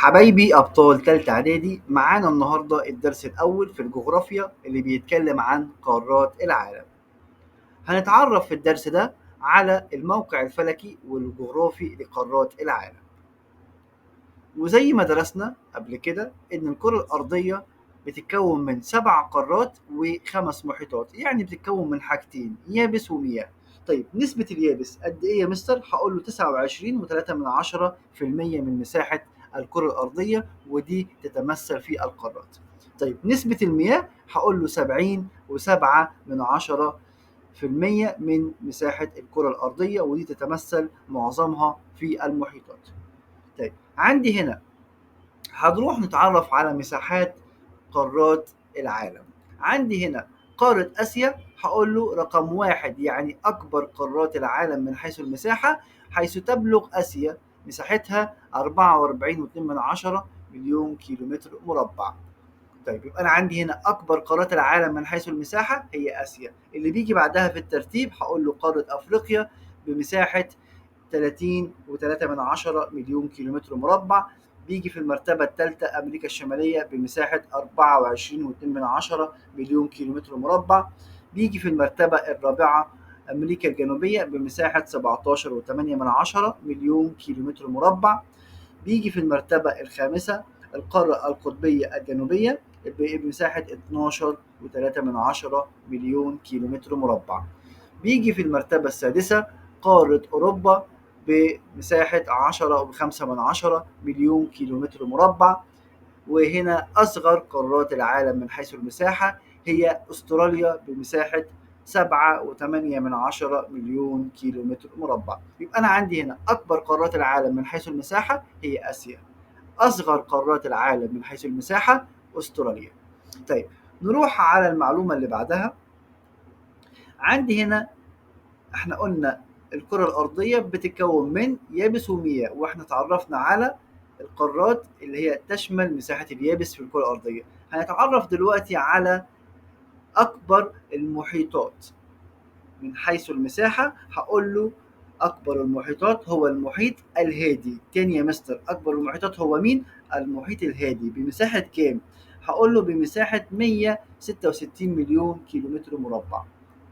حبايبي أبطال تالتة إعدادي، معانا النهاردة الدرس الأول في الجغرافيا اللي بيتكلم عن قارات العالم. هنتعرف في الدرس ده على الموقع الفلكي والجغرافي لقارات العالم. وزي ما درسنا قبل كده إن الكرة الأرضية بتتكون من 7 قارات و5 محيطات، يعني بتتكون من حاجتين، يابس ومياه. طيب نسبة اليابس قد إيه يا مستر؟ هقول له 29.3% من مساحة الكرة الأرضية، ودي تتمثل في القارات. طيب نسبة المياه هقول له 70.7% من مساحة الكرة الأرضية، ودي تتمثل معظمها في المحيطات. طيب عندي هنا هنروح نتعرف على مساحات قارات العالم. عندي هنا قارة آسيا، هقول له رقم 1 يعني أكبر قارات العالم من حيث المساحة، حيث تبلغ آسيا مساحتها 44.2 مليون كيلومتر مربع. طيب يبقى أنا عندي هنا أكبر قارات العالم من حيث المساحة هي آسيا. اللي بيجي بعدها في الترتيب هقول له قارة أفريقيا بمساحة 30.3 مليون كيلومتر مربع. بيجي في المرتبة الثالثة أمريكا الشمالية بمساحة 24.2 مليون كيلومتر مربع. بيجي في المرتبة الرابعة أمريكا الجنوبية بمساحة 17.8 مليون كيلومتر مربع. بيجي في المرتبة الخامسة القارة القطبية الجنوبية بمساحة 12.3 مليون كيلومتر مربع. بيجي في المرتبة السادسة قارة أوروبا بمساحة 10.5 مليون كيلومتر مربع. وهنا أصغر قارات العالم من حيث المساحة هي أستراليا بمساحة 7.8 مليون كيلومتر مربع. يبقى أنا عندي هنا أكبر قارات العالم من حيث المساحة هي آسيا، أصغر قارات العالم من حيث المساحة أستراليا. طيب نروح على المعلومة اللي بعدها. عندي هنا احنا قلنا الكرة الأرضية بتتكون من يابس ومياه، واحنا تعرفنا على القارات اللي هي تشمل مساحة اليابس في الكرة الأرضية. هنتعرف دلوقتي على أكبر المحيطات من حيث المساحة. هقول له أكبر المحيطات هو المحيط الهادي. تاني يا مستر، أكبر المحيطات هو مين؟ المحيط الهادي بمساحة كام؟ هقول له بمساحة 166 مليون كيلومتر مربع.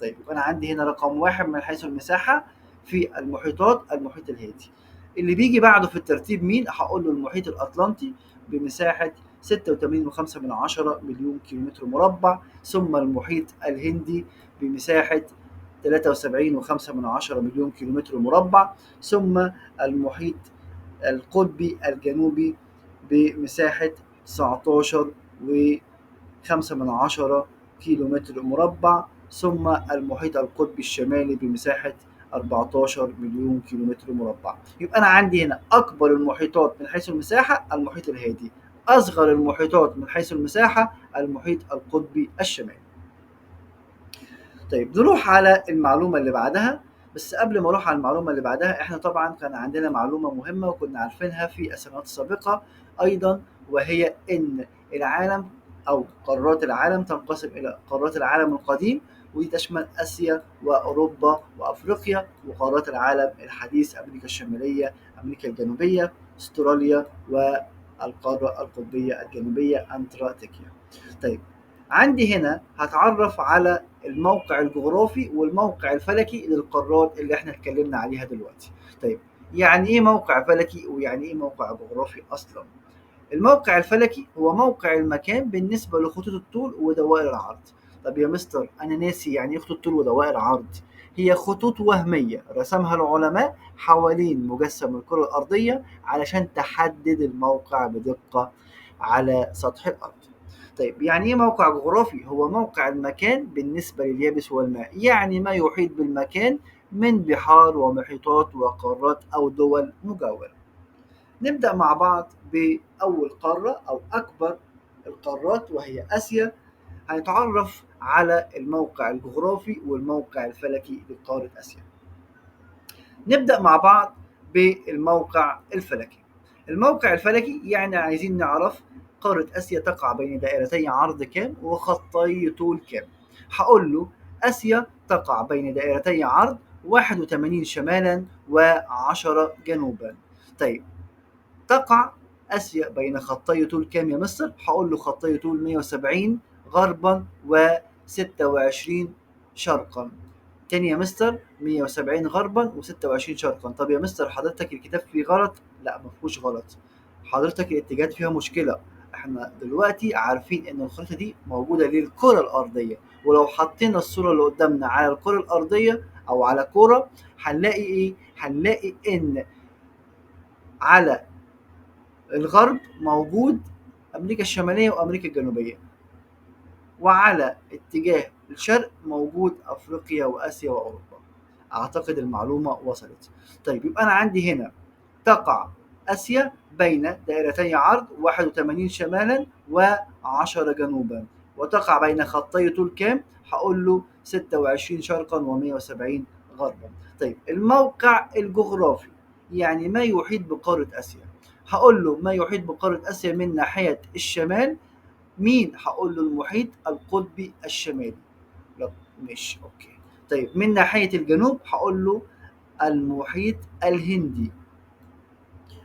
طيب يبقى أنا عندي هنا رقم 1 من حيث المساحة في المحيطات المحيط الهادي. اللي بيجي بعده في الترتيب مين؟ هقول له المحيط الأطلنطي بمساحة 86.5 مليون كيلومتر مربع، ثم المحيط الهندي بمساحة 73.5 مليون كيلومتر مربع، ثم المحيط القطبي الجنوبي بمساحة 19.5 كيلومتر مربع، ثم المحيط القطبي الشمالي بمساحة 14 مليون كيلومتر مربع. يبقى أنا عندي هنا أكبر المحيطات من حيث المساحة المحيط الهادي، أصغر المحيطات من حيث المساحة المحيط القطبي الشمالي. طيب نروح على المعلومة اللي بعدها. بس قبل ما اروح على المعلومة اللي بعدها، احنا طبعا كان عندنا معلومة مهمة وكنا عارفينها في السنوات السابقة ايضا، وهي ان العالم او قارات العالم تنقسم الى قارات العالم القديم، ودي تشمل اسيا واوروبا وافريقيا، وقارات العالم الحديث امريكا الشمالية، امريكا الجنوبية، استراليا، والقارة القطبية الجنوبية انتاركتيكا. طيب عندي هنا هتعرف على الموقع الجغرافي والموقع الفلكي للقارات اللي احنا اتكلمنا عليها دلوقتي. طيب يعني ايه موقع فلكي ويعني ايه موقع جغرافي اصلا؟ الموقع الفلكي هو موقع المكان بالنسبة لخطوط الطول ودوائر العرض. طب يا مستر انا ناسي يعني ايه خطوط طول ودوائر عرض. هي خطوط وهمية رسمها العلماء حوالين مجسم الكرة الأرضية علشان تحدد الموقع بدقة على سطح الأرض. طيب يعني ايه موقع جغرافي؟ هو موقع المكان بالنسبة لليابس والماء، يعني ما يحيط بالمكان من بحار ومحيطات وقارات أو دول مجاورة. نبدأ مع بعض بأول قارة أو أكبر القارات وهي آسيا. هنتعرف على الموقع الجغرافي والموقع الفلكي لقارة آسيا. نبدأ مع بعض بالموقع الفلكي. الموقع الفلكي يعني عايزين نعرف قارة آسيا تقع بين دائرتي عرض كام وخطي طول كام. هقول له آسيا تقع بين دائرتي عرض 81 شمالا و10 جنوبا. طيب تقع آسيا بين خطي طول كام يا مستر؟ هقول له خطي طول 170 غربا و26 شرقا. تاني يا مستر 170 غربا و26 شرقا. طب يا مستر حضرتك الكتاب فيه غلط؟ لا ما فيهوش غلط، حضرتك الاتجاهات فيها مشكلة. احنا دلوقتي عارفين ان الخريطة دي موجودة للكرة الأرضية، ولو حطينا الصورة اللي قدامنا على الكرة الأرضية أو على كورة هنلاقي إيه؟ هنلاقي إن على الغرب موجود أمريكا الشمالية وأمريكا الجنوبية، وعلى اتجاه الشرق موجود أفريقيا وآسيا وأوروبا. أعتقد المعلومة وصلت. طيب يبقى أنا عندي هنا تقع آسيا بين دائرتي عرض 81 شمالا و10 جنوبا، وتقع بين خطي طول كام؟ هقول له 26 شرقا و170 غربا. طيب الموقع الجغرافي، يعني ما يحيط بقارة آسيا، هقول له ما يحيط بقارة آسيا من ناحية الشمال مين؟ هقول له المحيط القطبي الشمالي. لا مش اوكي. طيب من ناحية الجنوب هقول له المحيط الهندي.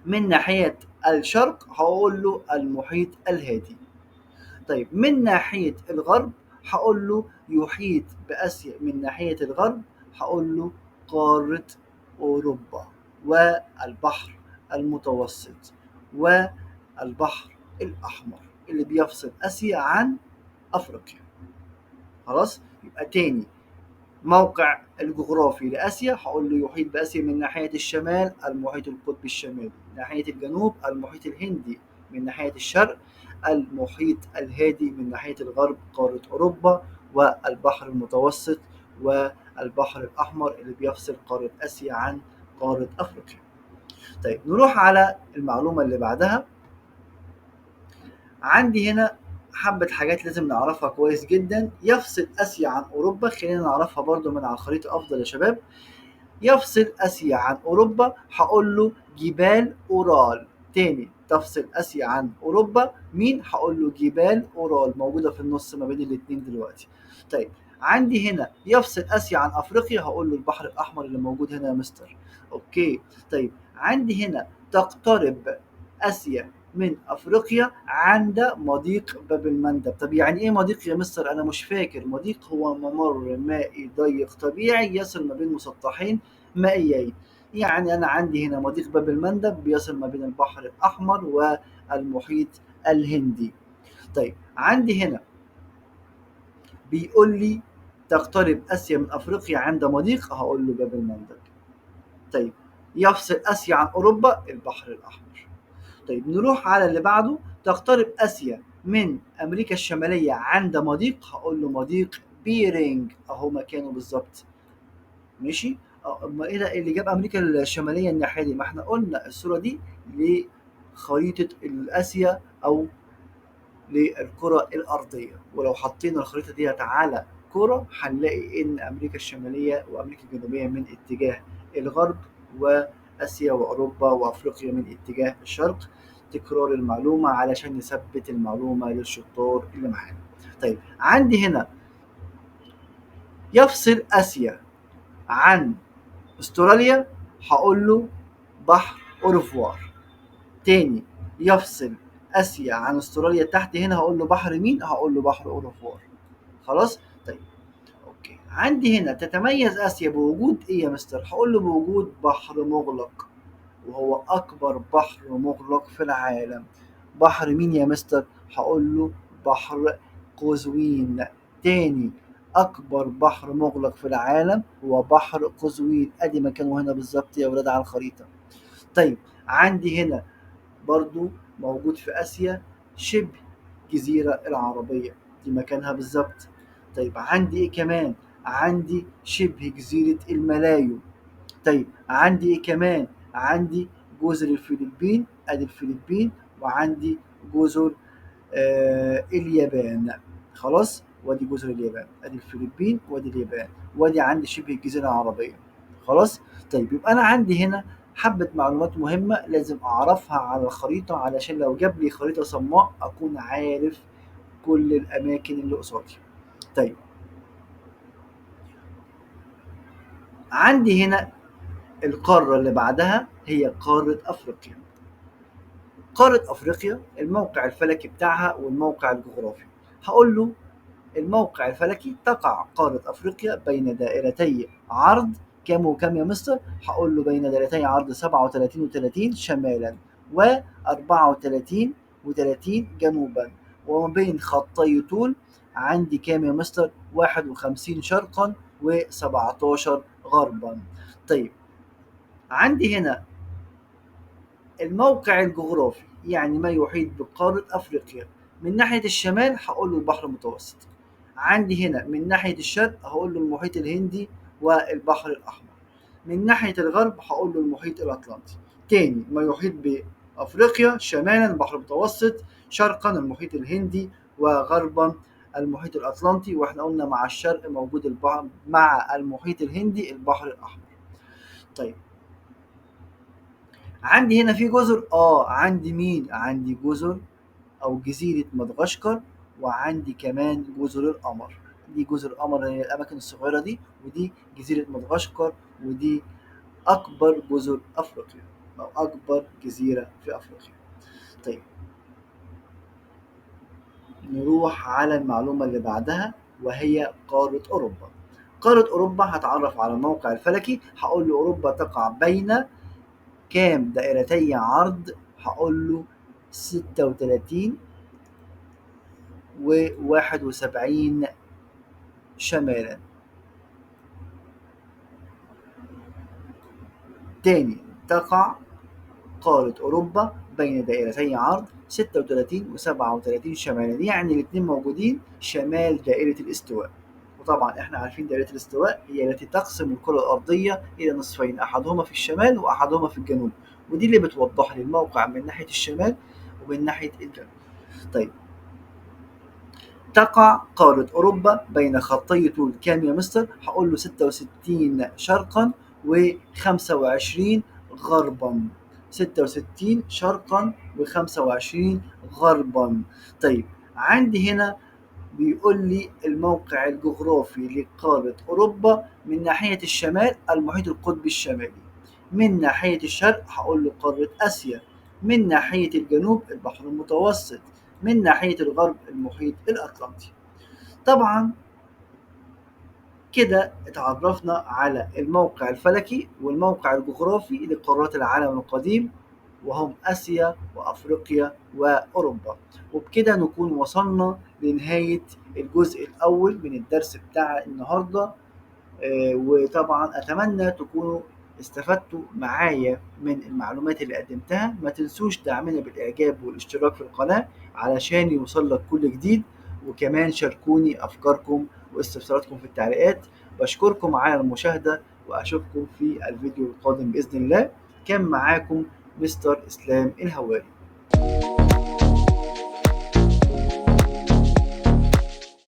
من ناحية الشرق هقول له المحيط الهادي. طيب من ناحية الغرب هقول له يحيط بآسيا من ناحية الغرب هقول له قارة أوروبا والبحر المتوسط والبحر الأحمر اللي بيفصل آسيا عن أفريقيا. خلاص يبقى تاني موقع الجغرافي لآسيا هقول له يحيط بآسيا من ناحية الشمال المحيط القطبي الشمالي، من ناحية الجنوب المحيط الهندي، من ناحية الشرق المحيط الهادي، من ناحية الغرب قارة أوروبا والبحر المتوسط والبحر الأحمر اللي بيفصل قارة آسيا عن قارة أفريقيا. طيب نروح على المعلومة اللي بعدها. عندي هنا حبة حاجات لازم نعرفها كويس جدا. يفصل آسيا عن أوروبا، خلينا نعرفها برضو من على الخريطة أفضل يا شباب. يفصل آسيا عن أوروبا هقول له جبال أورال. تاني تفصل آسيا عن أوروبا مين؟ هقول له جبال أورال موجودة في النص ما بين الاتنين دلوقتي. طيب عندي هنا يفصل آسيا عن أفريقيا هقول له البحر الأحمر اللي موجود هنا يا مستر. أوكي. طيب عندي هنا تقترب آسيا من أفريقيا عند مضيق باب المندب. طب يعني إيه مضيق يا مستر؟ أنا مش فاكر. مضيق هو ممر مائي ضيق طبيعي يصل ما بين مسطحين مائيين. يعني أنا عندي هنا مضيق باب المندب بيصل ما بين البحر الأحمر والمحيط الهندي. طيب عندي هنا بيقول لي تقترب آسيا من أفريقيا عند مضيق هقول له باب المندب. طيب يفصل آسيا عن أوروبا البحر الأحمر. طيب نروح على اللي بعده. تقترب آسيا من أمريكا الشمالية عند مضيق هقول له مضيق بيرينج أهو مكانه بالظبط. ماشي. أما إيه ده اللي جاب أمريكا الشمالية الناحية دي؟ ما إحنا قلنا الصورة دي لخريطة آسيا أو للكرة الأرضية، ولو حطينا الخريطة دي على كرة هنلاقي إن أمريكا الشمالية وأمريكا الجنوبية من اتجاه الغرب، وآسيا وأوروبا وأفريقيا من اتجاه الشرق. تكرار المعلومة علشان نثبت المعلومة للشطار اللي معانا. طيب عندي هنا يفصل آسيا عن استراليا هقول له بحر أورفوار. تاني يفصل آسيا عن استراليا تحت هنا هقول له بحر مين؟ هقول له بحر أورفوار. خلاص. طيب اوكي عندي هنا تتميز آسيا بوجود ايه يا مستر؟ هقول له بوجود بحر مغلق، وهو أكبر بحر مغلق في العالم. بحر مين يا مستر؟ هقول له بحر قزوين. تاني أكبر بحر مغلق في العالم هو بحر قزوين. أدي مكانه هنا بالظبط يا ولاد على الخريطة. طيب عندي هنا برضو موجود في آسيا شبه جزيرة العربية، دي مكانها بالظبط. طيب عندي إيه كمان؟ عندي شبه جزيرة الملايو. طيب عندي إيه كمان؟ عندي جزر الفلبين، أدي الفلبين، وعندي جزر اليابان. خلاص وادي جزر اليابان، ادي الفلبين وادي اليابان، وادي عندي شبه الجزيره العربيه. خلاص. طيب يبقى انا عندي هنا حبه معلومات مهمه لازم اعرفها على الخريطه علشان لو جاب لي خريطه صماء اكون عارف كل الاماكن اللي قصادي. طيب عندي هنا القاره اللي بعدها هي قاره افريقيا. قارة أفريقيا الموقع الفلكي بتاعها والموقع الجغرافي. هقول له الموقع الفلكي تقع قارة أفريقيا بين دائرتي عرض كام وكام يا مستر؟ هقول له بين دائرتي عرض 37 و30 شمالا و34 و30 جنوبا، وما بين خطي طول عندي كام يا مستر؟ 51 شرقا و17 غربا. طيب عندي هنا الموقع الجغرافي يعني ما يحيط بقارة أفريقيا. من ناحية الشمال هقول له البحر المتوسط، عندي هنا من ناحية الشرق هقول له المحيط الهندي والبحر الأحمر، من ناحية الغرب هقول له المحيط الأطلنطي. تاني ما يحيط بأفريقيا شمالا البحر المتوسط، شرقا المحيط الهندي، وغربا المحيط الأطلنطي، واحنا قلنا مع الشرق موجود البحر، مع المحيط الهندي البحر الأحمر. طيب عندي هنا في جزر، عندي مين؟ عندي جزر او جزيرة مدغشقر، وعندي كمان جزر القمر. دي جزر القمر هي الاماكن الصغيرة دي، ودي جزيرة مدغشقر، ودي اكبر جزر افريقيا او اكبر جزيرة في افريقيا. طيب نروح على المعلومة اللي بعدها وهي قارة اوروبا. قارة اوروبا هتعرف على الموقع الفلكي، هقول له اوروبا تقع بين كام دائرتي عرض؟ هقول له 36 و71 شمالا. تاني تقع قارة أوروبا بين دائرتي عرض 36 و37 شمالا، يعني الاتنين موجودين شمال دائرة الاستواء. وطبعا احنا عارفين دائرة الاستواء هي التي تقسم الكرة الأرضية إلى نصفين، أحدهما في الشمال وأحدهما في الجنوب، ودي اللي بتوضح لي الموقع من ناحية الشمال ومن ناحية الجنوب. طيب تقع قارة أوروبا بين خطي طول كام يا مستر؟ هقول له 66 شرقا و25 غربا. 66 شرقا و25 غربا. طيب عندي هنا بيقول لي الموقع الجغرافي لقارة أوروبا من ناحية الشمال المحيط القطبي الشمالي، من ناحية الشرق هقول له قارة آسيا، من ناحية الجنوب البحر المتوسط، من ناحية الغرب المحيط الأطلنطي. طبعا كده اتعرفنا على الموقع الفلكي والموقع الجغرافي لقارات العالم القديم، وهم آسيا وأفريقيا وأوروبا. وبكده نكون وصلنا لنهاية الجزء الأول من الدرس بتاع النهاردة. وطبعا أتمنى تكونوا استفدتوا معايا من المعلومات اللي قدمتها. ما تنسوش دعمنا بالإعجاب والاشتراك في القناة علشان يوصل لك كل جديد، وكمان شاركوني أفكاركم واستفساراتكم في التعليقات. بشكركم على المشاهدة وأشوفكم في الفيديو القادم بإذن الله. كان معاكم مستر إسلام الهواري.